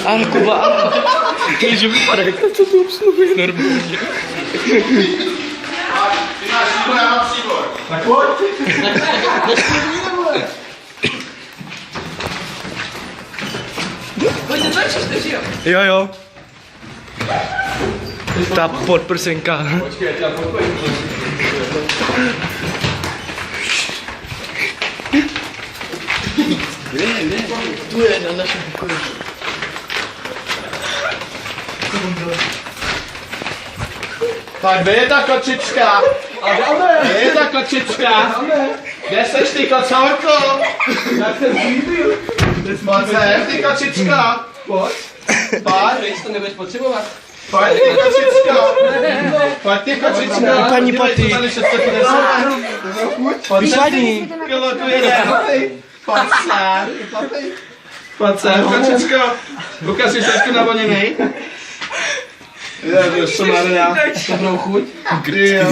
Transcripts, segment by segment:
Ale Kuba, že vypadá, jak to obsluhuje normálně. Ty máš příbor, já mám příbor. Tak pojď. Pojďte točíš, to jo? Jo. Ta podprsenka. Počkej, já podpojím. Kde? Tu je na našem pokoji. Tak kde je ta kočička? Kde je ta kočička? Kde seš ty kocourko? Jak jsem zlíbil? Pojď sem, ty kočička. Pojď. Když to nebudeš potřebovat. Pojď ty kočička. Pojď ty kočička. Paní Paty. Tady 650. Vypadni. Kiloku jeden. Pojď sem. Pojď sem, kočičko. Ukaž si trošku navoněnej. Ježišmarja. Dobrou chuť. Jo.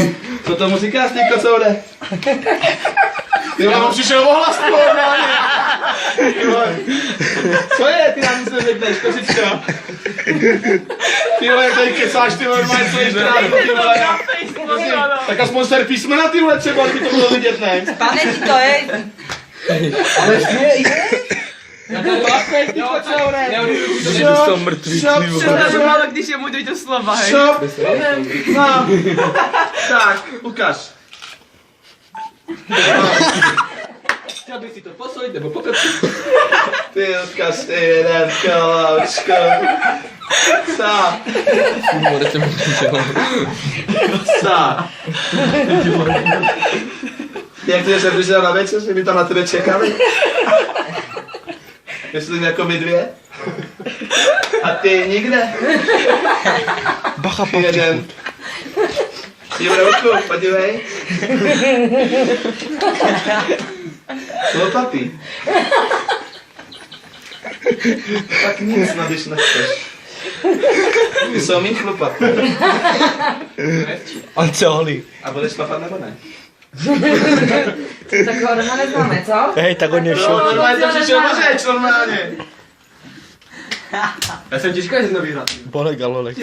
Co tomu říkáš, ty kocoure? Ty vole, on přišel ohlas normálně. Co je, ty nám se řekneš, kočičko? Ty vole, tady kecáš, ty vole, normálně co ješ krátko, ty vole. Tak aspoň ser písmena, ty vole, třeba, aby to bylo vidět, ne? Pane ti to je. Ale je. Papej, ty kocoure. Že jsou mrtví. To málo, když je můj dojde slova, hej. Šop. No. Tak, ukaž. Chtěl bych si to posolit, nebo pokrčit. Ty ukaž ty jeden koloučko. Co? Můžete mi Co? Jak ty se přišel na večer, že by tam na tebe čekali? Jestli jako my dvě? A ty nikde? Bacha, Ty jeden. Jibrouku, podívej. Co papi? Tak nic, no když nechceš. Ty jsou mý chlupaty. On se holí. A budeš papat nebo ne? Takového doma neznáme, co? Hej, tak on je v No, šoku. normálně to přišel na řeč, normálně. Já jsem těžko je znovu hrát. Bolek a lolek.